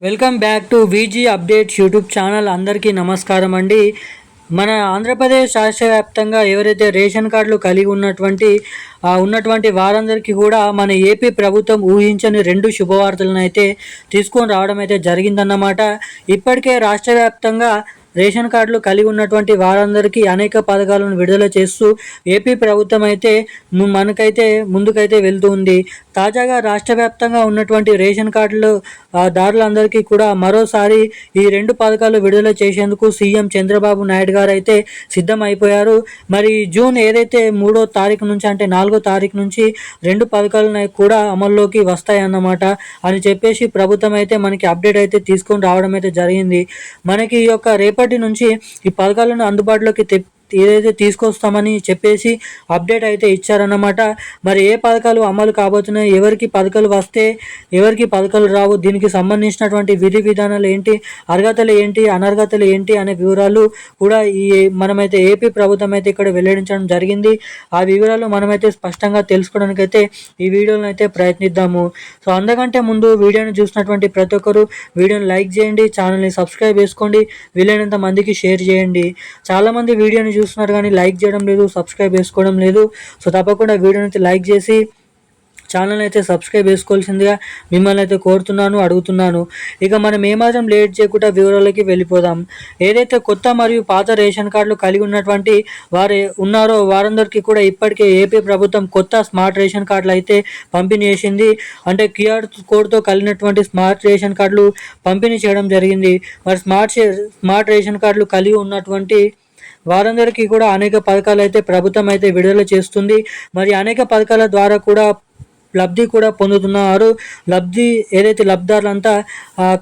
Welcome back to VG updates YouTube channel. అందరికీ నమస్కారం అండి. మన ఆంధ్రప్రదేశ్ రాష్ట్ర వ్యాప్తంగా ఎవరైతే రేషన్ కార్డులు కలిగి ఉన్నటువంటి వారందరికీ కూడా మన ఏపీ ప్రభుత్వం ఊహించని 2 శుభవార్తలను అయితే తీసుకొని రావడం అయితే జరిగిందన్నమాట. ఇప్పటికే రాష్ట్ర వ్యాప్తంగా రేషన్ కార్డులు కలిగి ఉన్నటువంటి వారందరికీ అనేక పథకాలను విడుదల చేస్తూ ఏపీ ప్రభుత్వం అయితే మనకైతే ముందుకైతే వెళ్తూ ఉంది. తాజాగా రాష్ట్ర వ్యాప్తంగా ఉన్నటువంటి రేషన్ కార్డులు దారులందరికీ కూడా మరోసారి ఈ 2 పథకాలు విడుదల చేసేందుకు సీఎం చంద్రబాబు నాయుడు గారు అయితే సిద్ధం అయిపోయారు. మరి జూన్ ఏదైతే 3వ తారీఖు నుంచి అంటే 4వ తారీఖు నుంచి 2 పథకాలు కూడా అమల్లోకి వస్తాయన్నమాట అని చెప్పేసి ప్రభుత్వం అయితే మనకి అప్డేట్ అయితే తీసుకొని రావడం అయితే జరిగింది. మనకి ఈ యొక్క రేపటి నుంచి ఈ పథకాలను అందుబాటులోకి ఏదైతే తీసుకొస్తామని చెప్పేసి అప్డేట్ అయితే ఇచ్చారన్నమాట. మరి ఏ పథకాలు అమలు కాబోతున్నాయి, ఎవరికి పథకాలు వస్తే ఎవరికి పథకాలు రావు, దీనికి సంబంధించినటువంటి విధి విధానాలు ఏంటి, అర్హతలు ఏంటి, అనర్హతలు ఏంటి అనే వివరాలు కూడా మనమైతే ఏపీ ప్రభుత్వం అయితే ఇక్కడ వెల్లడించడం జరిగింది. ఆ వివరాలు మనమైతే స్పష్టంగా తెలుసుకోవడానికి అయితే ఈ వీడియోని అయితే ప్రయత్నిద్దాము. సో అందుకంటే ముందు వీడియోని చూసినటువంటి ప్రతి ఒక్కరు వీడియోని లైక్ చేయండి, ఛానల్ని సబ్స్క్రైబ్ చేసుకోండి, వీలైనంత మందికి షేర్ చేయండి. చాలామంది వీడియోని చూస్తున్నారు కానీ లైక్ చేయడం లేదు, సబ్స్క్రైబ్ చేసుకోవడం లేదు. సో తప్పకుండా వీడియోని లైక్ చేసి ఛానల్ అయితే సబ్స్క్రైబ్ చేసుకోవాల్సిందిగా మిమ్మల్ని అయితే కోరుతున్నాను, అడుగుతున్నాను. ఇక మనం ఏమాత్రం లేట్ చేయకుండా వివరాలకి వెళ్ళిపోదాం. ఏదైతే కొత్త మరియు పాత రేషన్ కార్డులు కలిగి ఉన్నటువంటి వారు ఉన్నారో వారందరికీ కూడా ఇప్పటికే ఏపీ ప్రభుత్వం కొత్త స్మార్ట్ రేషన్ కార్డులు అయితే పంపిణీ చేసింది. అంటే క్యూఆర్ కోడ్తో కలిగినటువంటి స్మార్ట్ రేషన్ కార్డులు పంపిణీ చేయడం జరిగింది. మరి స్మార్ట్ రేషన్ కార్డులు కలిగి ఉన్నటువంటి వారందరికీ కూడా అనేక పథకాలు అయితే ప్రభుత్వం అయితే విడుదల చేస్తుంది. మరి అనేక పథకాల ద్వారా కూడా లబ్ధి కూడా పొందుతున్నారు. ఏదైతే లబ్ధిదారులంతా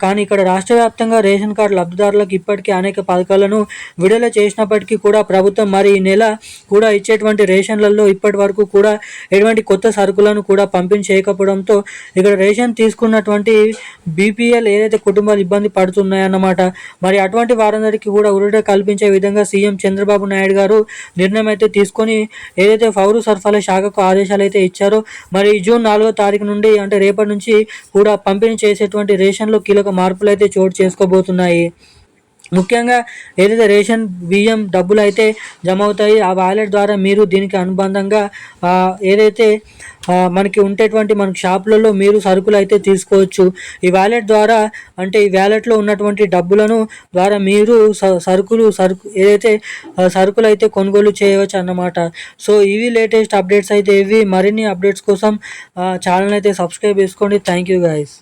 కానీ ఇక్కడ రాష్ట్ర వ్యాప్తంగా రేషన్ కార్డు లబ్ధిదారులకు ఇప్పటికీ అనేక పథకాలను విడుదల చేసినప్పటికీ కూడా ప్రభుత్వం మరి ఈ నెల కూడా ఇచ్చేటువంటి రేషన్లలో ఇప్పటి వరకు కూడా ఎటువంటి కొత్త సరుకులను కూడా పంపిణీ చేయకపోవడంతో ఇక్కడ రేషన్ తీసుకున్నటువంటి బీపీఎల్ ఏదైతే కుటుంబాలు ఇబ్బంది పడుతున్నాయన్నమాట. మరి అటువంటి వారందరికీ కూడా ఉరుట కల్పించే విధంగా సీఎం చంద్రబాబు నాయుడు గారు నిర్ణయం అయితే తీసుకొని ఏదైతే పౌర సరఫరాల శాఖకు ఆదేశాలు అయితే ఇచ్చారో మరి జూన్ 4వ తారీఖు నుండి అంటే రేపటి నుంచి కూడా పంపిణీ చేసేటువంటి రేషన్లో కీలక మార్పులు అయితే చోటు చేసుకోబోతున్నాయి. ముఖ్యంగా ఏదైతే రేషన్ బియ్యం డబ్బులు అయితే జమ అవుతాయి, ఆ వాలెట్ ద్వారా మీరు దీనికి అనుబంధంగా ఏదైతే మనకి ఉండేటువంటి మనకి షాపులలో మీరు సరుకులు అయితే తీసుకోవచ్చు. ఈ వాలెట్ ద్వారా అంటే ఈ వ్యాలెట్లో ఉన్నటువంటి డబ్బులను ద్వారా మీరు ఏదైతే సరుకులు అయితే కొనుగోలు చేయవచ్చు అన్నమాట. సో ఇవి లేటెస్ట్ అప్డేట్స్ అయితే ఇవి. మరిన్ని అప్డేట్స్ కోసం ఛానల్ అయితే సబ్స్క్రైబ్ చేసుకోండి. Thank you guys.